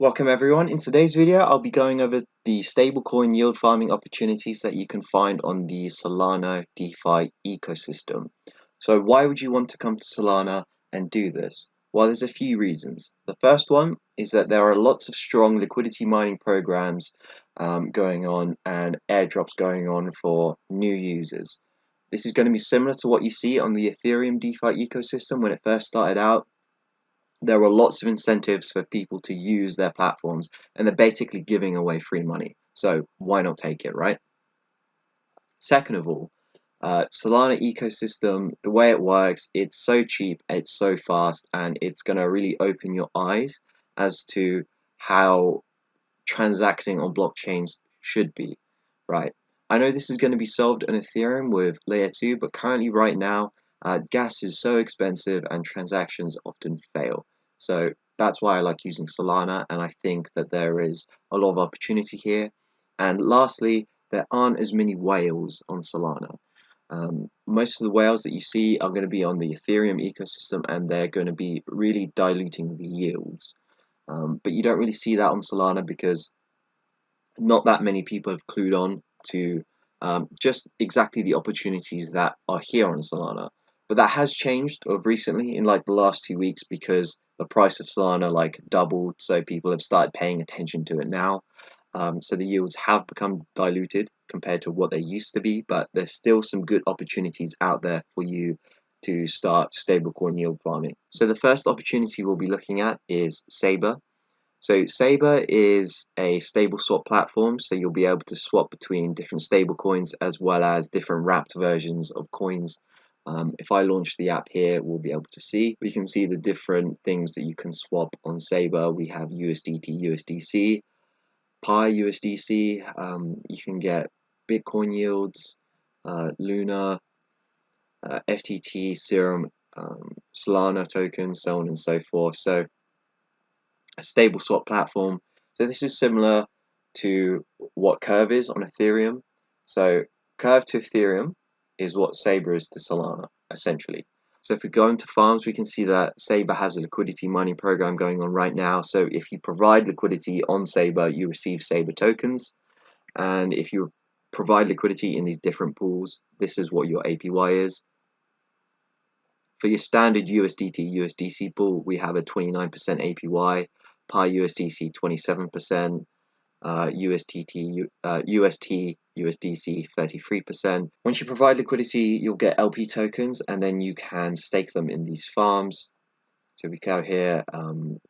Welcome everyone. In today's video, I'll be going over the stablecoin yield farming opportunities that you can find on the Solana DeFi ecosystem. So why would you want to come to Solana and do this? Well, there's a few reasons. The first one is that there are lots of strong liquidity mining programs going on and airdrops going on for new users. This is going to be similar to what you see on the Ethereum DeFi ecosystem when it first started out. There are lots of incentives for people to use their platforms, and they're basically giving away free money. So why not take it, right? Second of all, Solana ecosystem, the way it works, it's so cheap, it's so fast, and it's going to really open your eyes as to how transacting on blockchains should be, right? I know this is going to be solved on Ethereum with layer 2, but currently right now, gas is so expensive and transactions often fail. So that's why I like using Solana, and I think that there is a lot of opportunity here. And lastly, there aren't as many whales on Solana. Most of the whales that you see are going to be on the Ethereum ecosystem, and they're going to be really diluting the yields. But you don't really see that on Solana because not that many people have clued on to just exactly the opportunities that are here on Solana. But that has changed of recently in like the last 2 weeks because the price of Solana like doubled, so people have started paying attention to it now. So the yields have become diluted compared to what they used to be, but there's still some good opportunities out there for you to start stablecoin yield farming. So the first opportunity we'll be looking at is Saber. So Saber is a stable swap platform, so you'll be able to swap between different stable coins as well as different wrapped versions of coins. If I launch the app here, we'll be able to see. We can see the different things that you can swap on Saber. We have USDT, USDC, Pi USDC. You can get Bitcoin yields, Luna, FTT, Serum, Solana tokens, so on and so forth. So a stable swap platform. So this is similar to what Curve is on Ethereum. So Curve to Ethereum is what Saber is to Solana, essentially. So if we go into farms, we can see that Saber has a liquidity mining program going on right now. So if you provide liquidity on Saber, you receive Saber tokens. And if you provide liquidity in these different pools, this is what your APY is. For your standard USDT USDC pool, we have a 29% APY, Pi USDC 27%, UST USDC 33%. Once you provide liquidity, you'll get LP tokens, and then you can stake them in these farms. So we go here,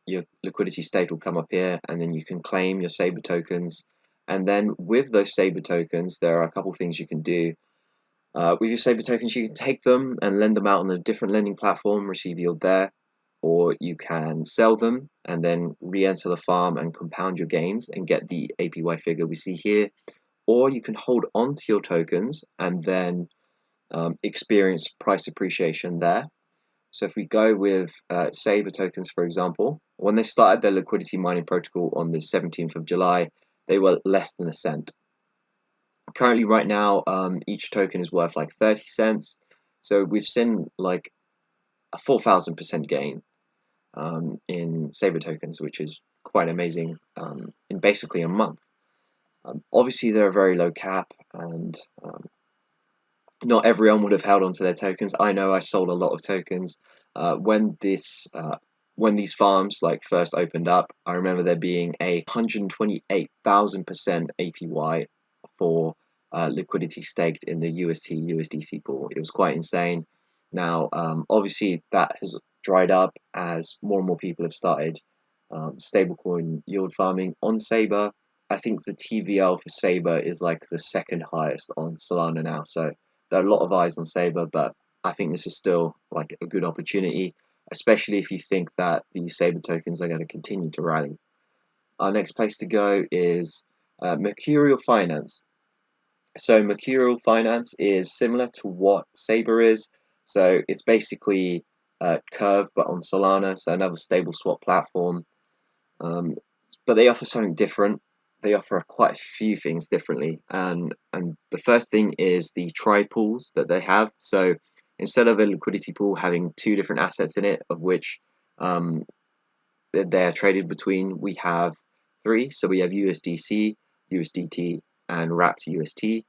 your liquidity state will come up here, and then you can claim your Saber tokens. And then with those Saber tokens, there are a couple things you can do. With your Saber tokens, you can take them and lend them out on a different lending platform, receive yield there, or you can sell them and then re-enter the farm and compound your gains and get the APY figure we see here. Or you can hold on to your tokens and then experience price appreciation there. So if we go with Saber tokens, for example, when they started their liquidity mining protocol on the 17th of July, they were less than a cent. Currently right now, each token is worth like 30 cents. So we've seen like a 4,000% gain in Saber tokens, which is quite amazing in basically a month. Obviously, they're a very low cap, and not everyone would have held onto their tokens. I know I sold a lot of tokens when these farms like first opened up. I remember there being a 128,000% APY for liquidity staked in the USDC pool. It was quite insane. Now, obviously, that has dried up as more and more people have started stablecoin yield farming on Saber. I think the TVL for Saber is like the second highest on Solana now. So there are a lot of eyes on Saber, but I think this is still like a good opportunity, especially if you think that the Saber tokens are going to continue to rally. Our next place to go is Mercurial Finance. So Mercurial Finance is similar to what Saber is. So it's basically Curve, but on Solana, so another stable swap platform. But they offer something different. They offer quite a few things differently, and the first thing is the tri pools that they have. So instead of a liquidity pool having two different assets in it, of which they're traded between, we have three. So we have USDC, USDT, and wrapped UST,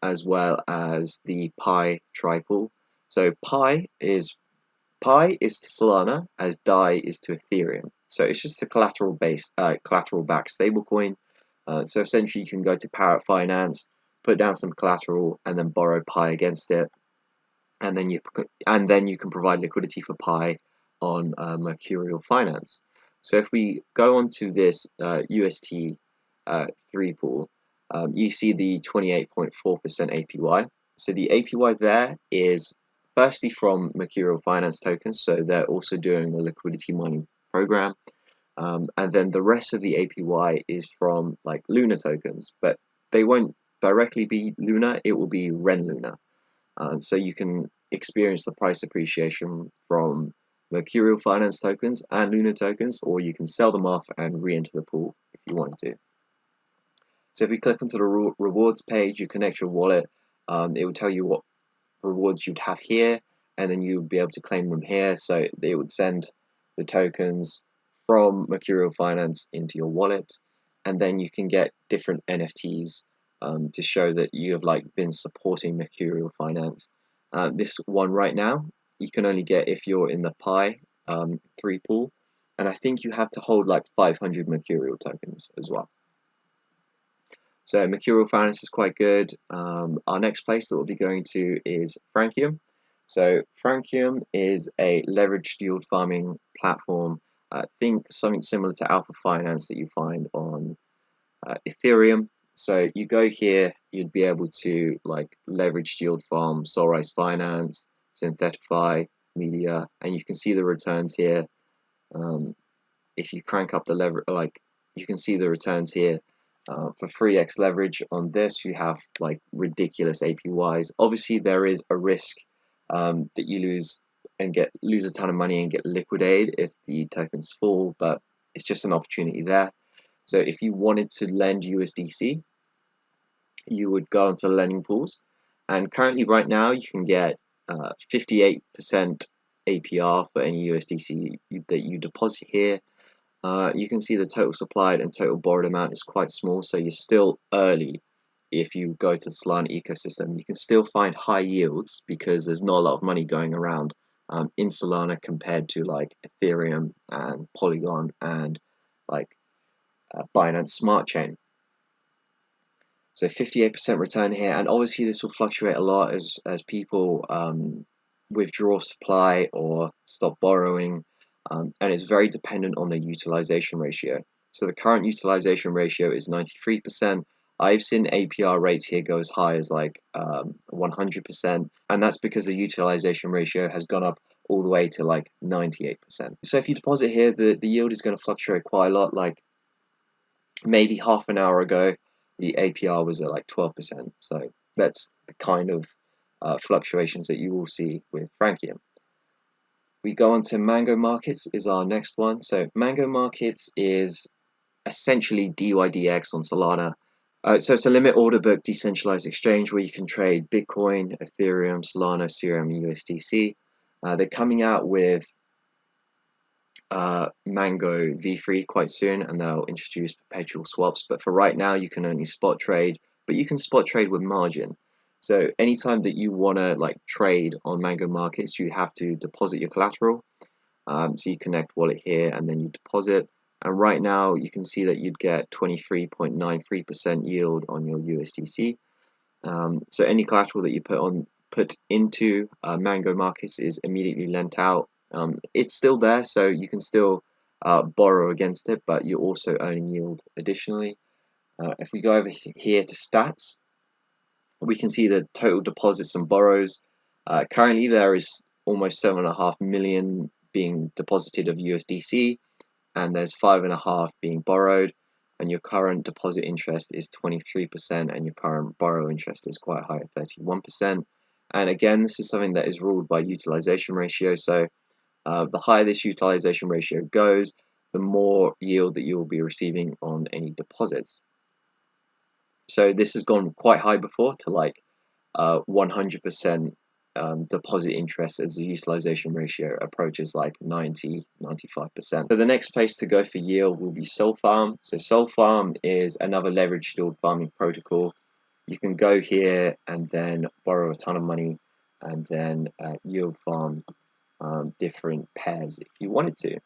as well as the Pi tripool. So Pi is to Solana as DAI is to Ethereum. So it's just a collateral-backed stablecoin. So essentially, you can go to Parrot Finance, put down some collateral, and then borrow Pi against it, and then you can provide liquidity for Pi on Mercurial Finance. So if we go on to this UST 3 pool, you see the 28.4% APY. So the APY there is firstly from Mercurial Finance tokens, so they're also doing a liquidity mining program. And then the rest of the APY is from like Luna tokens, but they won't directly be Luna, it will be Ren Luna. So you can experience the price appreciation from Mercurial Finance tokens and Luna tokens, or you can sell them off and re-enter the pool if you wanted to. So if we click onto the rewards page, you connect your wallet, it will tell you what rewards you'd have here, and then you'd be able to claim them here. So they would send the tokens from Mercurial Finance into your wallet, and then you can get different NFTs to show that you have been supporting Mercurial Finance. This one right now you can only get if you're in the Pi 3 pool, and I think you have to hold 500 Mercurial tokens as well. So Mercurial Finance is quite good. Our next place that we'll be going to is Frankium. So Frankium is a leveraged yield farming platform. I think something similar to Alpha Finance that you find on Ethereum. So you go here, you'd be able to leverage yield farm, Solrise Finance, Synthetify, Media, and you can see the returns here. If you crank up the lever, you can see the returns here. For 3x leverage on this, you have ridiculous APYs. Obviously, there is a risk that you lose a ton of money and get liquidated if the tokens fall, but it's just an opportunity there. So if you wanted to lend USDC, you would go into lending pools, and currently right now you can get 58% APR for any USDC that you deposit here. You can see the total supplied and total borrowed amount is quite small, so you're still early. If you go to the Solana ecosystem, you can still find high yields because there's not a lot of money going around in Solana compared to Ethereum and Polygon and Binance Smart Chain. So 58% return here, and obviously this will fluctuate a lot as people withdraw supply or stop borrowing. And it's very dependent on the utilization ratio. So the current utilization ratio is 93%. I've seen APR rates here go as high as 100%, and that's because the utilization ratio has gone up all the way to 98%. So if you deposit here, the yield is going to fluctuate quite a lot. Maybe half an hour ago, the APR was at 12%. So that's the kind of fluctuations that you will see with Frankium. We go on to Mango Markets is our next one. So Mango Markets is essentially DYDX on Solana. So it's a limit order book decentralized exchange where you can trade Bitcoin, Ethereum, Solana, Serum, and USDC. They're coming out with Mango V3 quite soon, and they'll introduce perpetual swaps. But for right now, you can only spot trade, but you can spot trade with margin. So anytime that you want to trade on Mango Markets, you have to deposit your collateral. So you connect wallet here and then you deposit. And right now you can see that you'd get 23.93% yield on your USDC. So any collateral that you put into Mango Markets is immediately lent out. It's still there, so you can still borrow against it, but you're also earning yield additionally. If we go over here to stats, we can see the total deposits and borrows. Currently there is almost 7.5 million being deposited of USDC, and there's 5.5 being borrowed, and your current deposit interest is 23%, and your current borrow interest is quite high at 31%. And again, this is something that is ruled by utilization ratio. So the higher this utilization ratio goes, the more yield that you will be receiving on any deposits. So this has gone quite high before to 100% deposit interest as the utilization ratio approaches like 90–95%. So the next place to go for yield will be Solfarm. So Solfarm is another leveraged yield farming protocol. You can go here and then borrow a ton of money and then yield farm different pairs if you wanted to.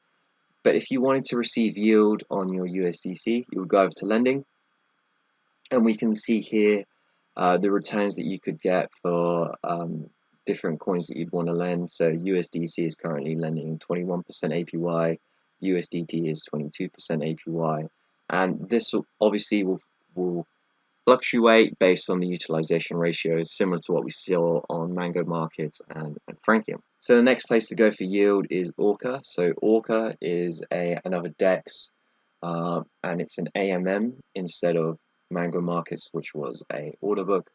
But if you wanted to receive yield on your USDC, you would go over to lending, and we can see here the returns that you could get for different coins that you'd want to lend. So USDC is currently lending 21% APY, USDT is 22% APY, and this obviously will fluctuate based on the utilization ratios, similar to what we saw on Mango Markets and Frankium. So the next place to go for yield is Orca. So Orca is another DEX, and it's an AMM instead of Mango Markets, which was a order book.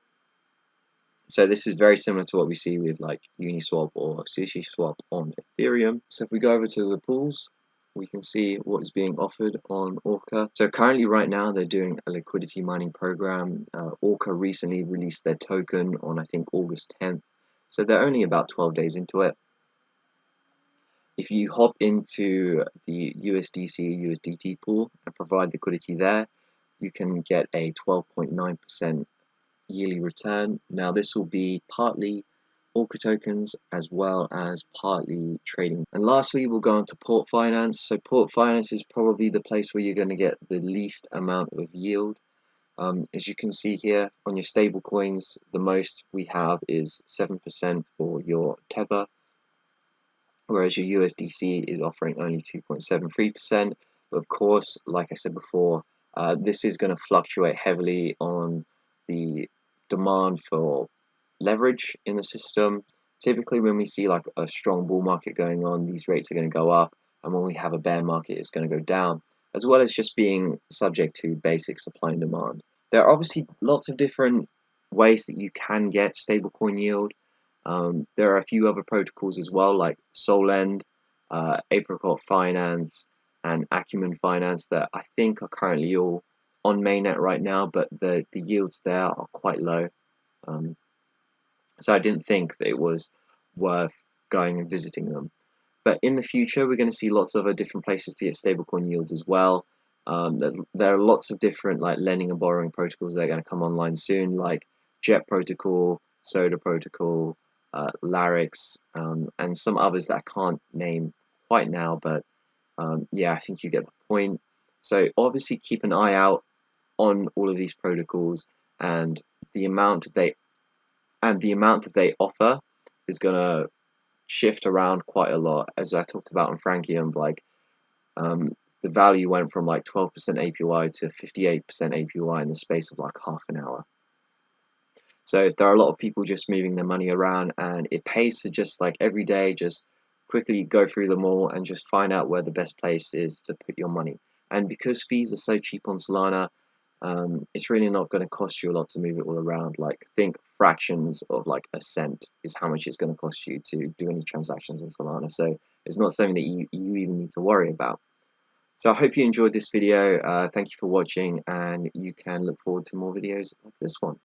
So this is very similar to what we see with like Uniswap or SushiSwap on Ethereum. So if we go over to the pools, we can see what is being offered on Orca. So currently right now they're doing a liquidity mining program. Orca recently released their token on I think August 10th. So they're only about 12 days into it. If you hop into the USDC USDT pool and provide liquidity there, you can get a 12.9% yearly return. Now this will be partly Orca tokens as well as partly trading. And lastly, we'll go on to Port Finance. So Port Finance is probably the place where you're going to get the least amount of yield. As you can see here on your stable coins, the most we have is 7% for your Tether, whereas your USDC is offering only 2.73%. But of course, like I said before, this is going to fluctuate heavily on the demand for leverage in the system. Typically when we see like a strong bull market going on, these rates are going to go up, and when we have a bear market, it's going to go down, as well as just being subject to basic supply and demand. There are obviously lots of different ways that you can get stablecoin yield. There are a few other protocols as well, like Solend, Apricot Finance, and Acumen Finance that I think are currently all on mainnet right now, but the yields there are quite low. So I didn't think that it was worth going and visiting them. But in the future, we're going to see lots of other different places to get stablecoin yields as well. There are lots of different like lending and borrowing protocols that are going to come online soon, like Jet Protocol, Soda Protocol, Larix, and some others that I can't name quite now, but yeah, I think you get the point. So obviously keep an eye out on all of these protocols, and the amount that they offer is going to shift around quite a lot. As I talked about on Frankium, like the value went from like 12% APY to 58% APY in the space of like half an hour. So there are a lot of people just moving their money around, and it pays to just like every day just quickly go through them all and just find out where the best place is to put your money. And because fees are so cheap on Solana, it's really not going to cost you a lot to move it all around. Like, think fractions of like a cent is how much it's going to cost you to do any transactions in Solana. So it's not something that you even need to worry about. So I hope you enjoyed this video. Thank you for watching, and you can look forward to more videos like this one.